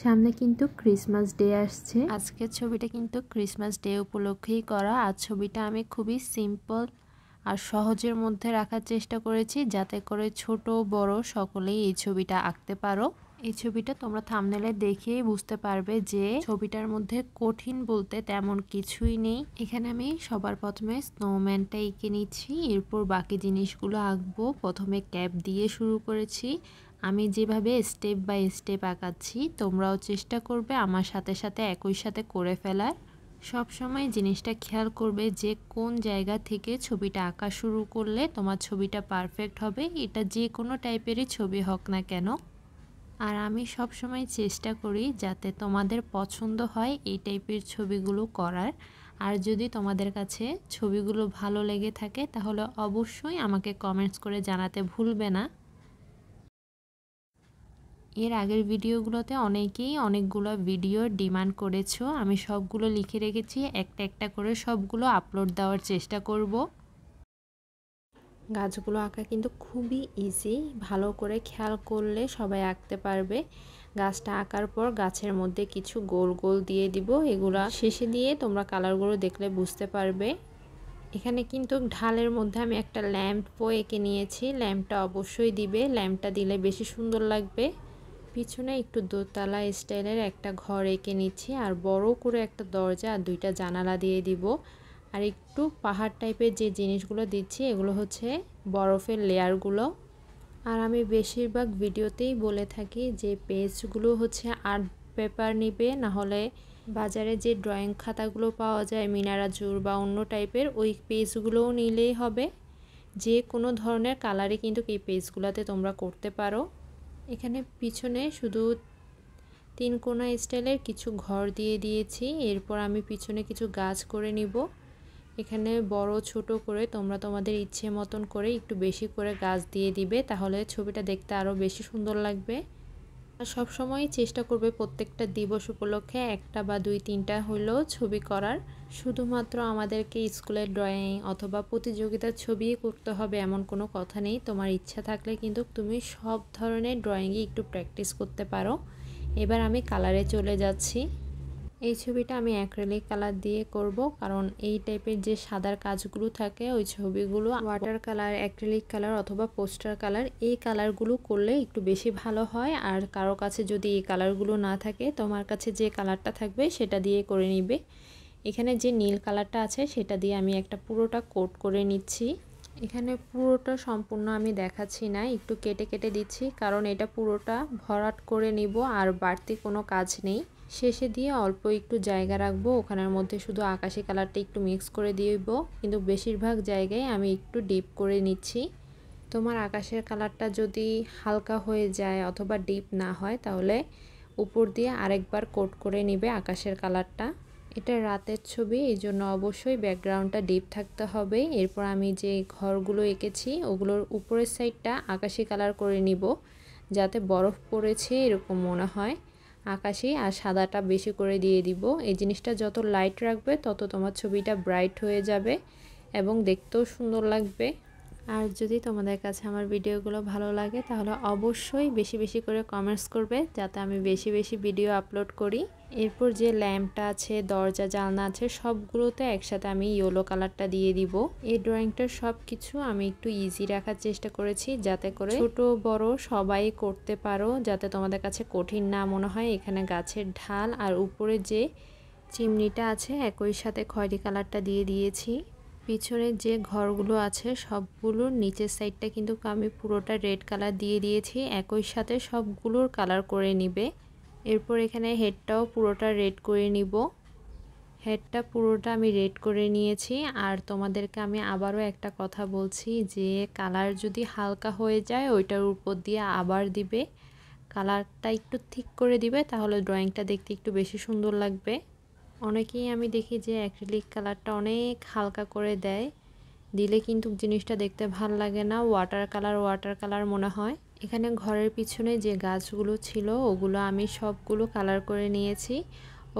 সামনে কিন্তু Christmas day আসছে। আজকের ছবিটা কিন্তু ক্রিসমাস ডে উপলক্ষেই করা। আর ছবিটা আমি খুবই সিম্পল আর সহজের মধ্যে রাখার চেষ্টা করেছি, যাতে করে ছোট বড় সকলেই এই ছবিটা আঁকতে পারো। এই ছবিটা তোমরা থাম্বনেলে দেখেই বুঝতে পারবে যে ছবিটার মধ্যে কঠিন বলতে তেমন কিছুই নেই। এখানে আমি সবার প্রথমে স্নোম্যানটা এঁকে নিচ্ছি, এরপর বাকি জিনিসগুলো আঁকবো। প্রথমে ক্যাপ দিয়ে শুরু করেছি। আমি যেভাবে স্টেপ বাই স্টেপ আঁকাচ্ছি, তোমরাও চেষ্টা করবে আমার সাথে সাথে একই সাথে করে ফেলার। সব সময় জিনিসটা খেয়াল করবে যে কোন জায়গা থেকে ছবিটা আঁকা শুরু করলে তোমার ছবিটা পারফেক্ট হবে। এটা যে কোনো টাইপেরই ছবি হোক না কেন। আর আমি সব সময় চেষ্টা করি যাতে তোমাদের পছন্দ হয় এই টাইপের ছবিগুলো করার। আর যদি তোমাদের কাছে ছবিগুলো ভালো লেগে থাকে তাহলে অবশ্যই আমাকে কমেন্টস করে জানাতে ভুলবে না। এর আগের ভিডিওগুলোতে অনেকেই অনেকগুলো ভিডিওর ডিমান্ড করেছো, আমি সবগুলো লিখে রেখেছি। একটা একটা করে সবগুলো আপলোড দেওয়ার চেষ্টা করব। গাছগুলো আঁকা কিন্তু খুবই ইজি, ভালো করে খেয়াল করলে সবাই আঁকতে পারবে। গাছটা আঁকার পর গাছের মধ্যে কিছু গোল গোল দিয়ে দিব, এগুলা শেষে দিয়ে তোমরা কালারগুলো দেখলে বুঝতে পারবে। এখানে কিন্তু ঢালের মধ্যে আমি একটা ল্যাম্পও এঁকে নিয়েছি, ল্যাম্পটা অবশ্যই দিবে, ল্যাম্পটা দিলে বেশি সুন্দর লাগবে। পিছনে একটু দোতলা স্টাইলের একটা ঘর এঁকে নিচ্ছি, আর বড় করে একটা দরজা আর দুইটা জানালা দিয়ে দিব। আর একটু পাহাড় টাইপের যে জিনিসগুলো দিচ্ছি এগুলো হচ্ছে বরফের লেয়ারগুলো। আর আমি বেশিরভাগ ভিডিওতেই বলে থাকি যে পেজগুলো হচ্ছে আর্ট পেপার নিবে, না হলে বাজারে যে ড্রয়িং খাতাগুলো পাওয়া যায় মিনারাজুর বা অন্য টাইপের, ওই পেজগুলোও নিলেই হবে। যে কোনো ধরনের কালারে কিন্তু এই পেজগুলোতে তোমরা করতে পারো। এখানে পিছনে শুধু 3 কোণা স্টাইলের কিছু ঘর দিয়ে দিয়েছি। এরপর আমি পিছনে কিছু গাছ করে নিব। এখানে বড় ছোট করে তোমরা তোমাদের ইচ্ছে মতন করে একটু বেশি করে গাছ দিয়ে দিবে, তাহলে ছবিটা দেখতে আরও বেশি সুন্দর লাগবে। আর সবসময় চেষ্টা করবে প্রত্যেকটা দিবস উপলক্ষে একটা বা 2-3টা হলেও ছবি করার। শুধুমাত্র আমাদেরকে স্কুলের ড্রয়িং অথবা প্রতিযোগিতার ছবি করতে হবে এমন কোনো কথা নেই। তোমার ইচ্ছা থাকলে কিন্তু তুমি সব ধরনের ড্রয়িংয়ে একটু প্র্যাকটিস করতে পারো। এবার আমি কালারে চলে যাচ্ছি। এই ছবিটা আমি অ্যাক্রিলিক কালার দিয়ে করব, কারণ এই টাইপের যে সাদার কাজগুলো থাকে ওই ছবিগুলো ওয়াটার কালার, অ্যাক্রিলিক কালার অথবা পোস্টার কালার, এই কালারগুলো করলে একটু বেশি ভালো হয়। আর কারো কাছে যদি এই কালারগুলো না থাকে, তোমার কাছে যে কালারটা থাকবে সেটা দিয়ে করে নিবে। এখানে যে নীল কালারটা আছে সেটা দিয়ে আমি একটা পুরোটা কোট করে নিচ্ছি। এখানে পুরোটা সম্পূর্ণ আমি দেখাচ্ছি না, একটু কেটে কেটে দিচ্ছি, কারণ এটা পুরোটা ভরাট করে নিব আর বাড়তি কোনো কাজ নেই। শেষে দিয়ে অল্প একটু জায়গা রাখবো, ওখানের মধ্যে শুধু আকাশি কালারটা একটু মিক্স করে দিব, কিন্তু বেশিরভাগ জায়গায় আমি একটু ডিপ করে নিচ্ছি। তোমার আকাশের কালারটা যদি হালকা হয়ে যায় অথবা ডিপ না হয়, তাহলে উপর দিয়ে আরেকবার কোট করে নিবে আকাশের কালারটা। এটা রাতের ছবি, এই জন্য অবশ্যই ব্যাকগ্রাউন্ডটা ডিপ থাকতে হবে। এরপর আমি যে ঘরগুলো এঁকেছি ওগুলোর উপরের সাইডটা আকাশি কালার করে নিব, যাতে বরফ পড়েছে এরকম মনে হয়। আকাশি আর সাদাটা বেশি করে দিয়ে দিব। এই জিনিসটা যত লাইট রাখবে তত তোমার ছবিটা ব্রাইট হয়ে যাবে এবং দেখতেও সুন্দর লাগবে। আর যদি তোমাদের কাছে আমার ভিডিওগুলো ভালো লাগে তাহলে অবশ্যই বেশি বেশি করে কমেন্টস করবে, যাতে আমি বেশি বেশি ভিডিও আপলোড করি। এরপর যে ল্যাম্পটা আছে, দরজা জানলা আছে, সবগুলোতে একসাথে আমি ইয়েলো কালারটা দিয়ে দিব। এই ড্রয়িংটার সব কিছু আমি একটু ইজি রাখার চেষ্টা করেছি, যাতে করে ছোট বড় সবাই করতে পারো, যাতে তোমাদের কাছে কঠিন না মনে হয়। এখানে গাছের ঢাল আর উপরে যে চিমনিটা আছে একই সাথে খয়েরি কালারটা দিয়ে দিয়েছি। পিছনের যে ঘরগুলো আছে সবগুলোর নিচের সাইডটা কিন্তু আমি পুরোটা রেড কালার দিয়ে দিয়েছি, একই সাথে সবগুলোর কালার করে নিবে। এরপর এখানে হেডটাও পুরোটা রেড করে নিব। হেডটা পুরোটা আমি রেড করে নিয়েছি। আর তোমাদেরকে আমি আবারও একটা কথা বলছি যে কালার যদি হালকা হয়ে যায় ওইটার উপর দিয়ে আবার দিবে, কালারটা একটু ঠিক করে দিবে, তাহলে ড্রয়িংটা দেখতে একটু বেশি সুন্দর লাগবে। অনেকেই আমি দেখি যে অ্যাক্রিলিক কালারটা অনেক হালকা করে দেয়, দিলে কিন্তু জিনিসটা দেখতে ভাল লাগে না, ওয়াটার কালার মনে হয়। এখানে ঘরের পিছনে যে গাছগুলো ছিল ওগুলো আমি সবগুলো কালার করে নিয়েছি।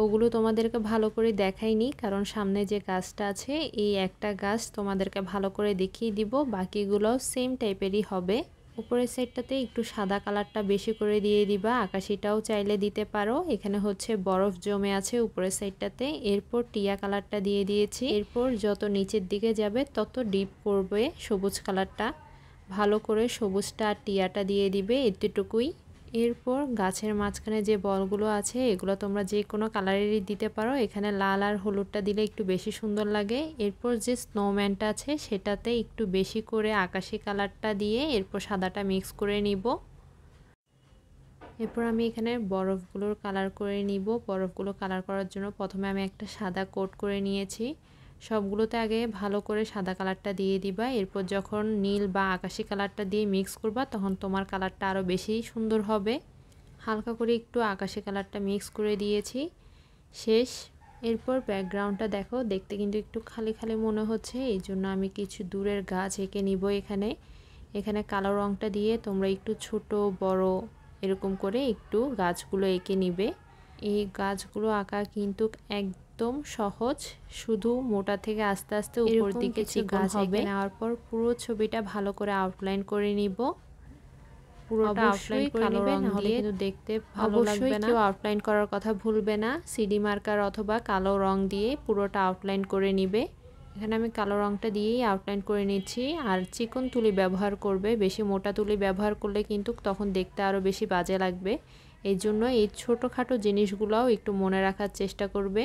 ওগুলো তোমাদেরকে ভালো করে দেখাইনি, কারণ সামনে যে গাছটা আছে এই একটা গাছ তোমাদেরকে ভালো করে দেখিয়ে দিব, বাকিগুলো সেম টাইপেরই হবে। উপরের সাইডটাতে একটু সাদা কালারটা বেশি করে দিয়ে দিবা, আকাশিটাও চাইলে দিতে পারো। এখানে হচ্ছে বরফ জমে আছে উপরের সাইডটাতে। এরপর টিয়া কালারটা দিয়ে দিয়েছি। এরপর যত নিচের দিকে যাবে তত ডিপ করবে সবুজ কালারটা। ভালো করে সবুজটা আর টিয়াটা দিয়ে দিবে, এতটুকুই। এরপর গাছের মাঝখানে যে বলগুলো আছে এগুলো তোমরা যে কোনো কালারেরই দিতে পারো। এখানে লাল আর হলুদটা দিলে একটু বেশি সুন্দর লাগে। এরপর যে স্নোম্যানটা আছে সেটাতে একটু বেশি করে আকাশি কালারটা দিয়ে এরপর সাদাটা মিক্স করে নিব। এরপর আমি এখানে বরফগুলোর কালার করে নিব। বরফগুলো কালার করার জন্য প্রথমে আমি একটা সাদা কোট করে নিয়েছি। সবগুলোতে আগে ভালো করে সাদা কালারটা দিয়ে দিবা। এরপর যখন নীল বা আকাশি কালারটা দিয়ে মিক্স করবা তখন তোমার কালারটা আরও বেশি সুন্দর হবে। হালকা করে একটু আকাশি কালারটা মিক্স করে দিয়েছি, শেষ। এরপর ব্যাকগ্রাউন্ডটা দেখো, দেখতে কিন্তু একটু খালি খালি মনে হচ্ছে, এই জন্য আমি কিছু দূরের গাছ এঁকে নিব। এখানে কালো রঙটা দিয়ে তোমরা একটু ছোট বড় এরকম করে একটু গাছগুলো এঁকে নিবে। এই গাছগুলো আঁকা কিন্তু একদম সহজ, শুধু মোটা থেকে আস্তে আস্তে উপর দিকে চিকন হবে। নেওয়ার পর পুরো ছবিটা ভালো করে আউটলাইন করে নিব। পুরোটা আউটলাইন করে নেবে, না হলে কিন্তু দেখতে ভালো লাগবে না। কেউ আউটলাইন করার কথা ভুলবে না, সিডি মার্কার অথবা কালো রং দিয়ে পুরোটা আউটলাইন করে নিবে। এখানে আমি কালো রংটা দিয়েই আউটলাইন করে নিচ্ছি। আর চিকন তুলি ব্যবহার করবে, বেশি মোটা তুলি ব্যবহার করলে কিন্তু তখন দেখতে আরও বেশি বাজে লাগবে। এই জন্য এই ছোটোখাটো জিনিসগুলোও একটু মনে রাখার চেষ্টা করবে।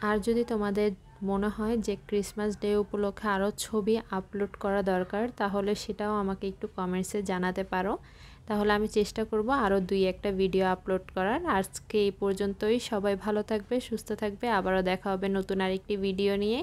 আর যদি তোমাদের মনে হয় যে ক্রিসমাস ডে উপলক্ষে আরও ছবি আপলোড করা দরকার, তাহলে সেটাও আমাকে একটু কমেন্টসে জানাতে পারো। তাহলে আমি চেষ্টা করব আরও 2-1টা ভিডিও আপলোড করার। আজকে এই পর্যন্তই। সবাই ভালো থাকবে, সুস্থ থাকবে। আবারও দেখা হবে নতুন আরেকটি ভিডিও নিয়ে।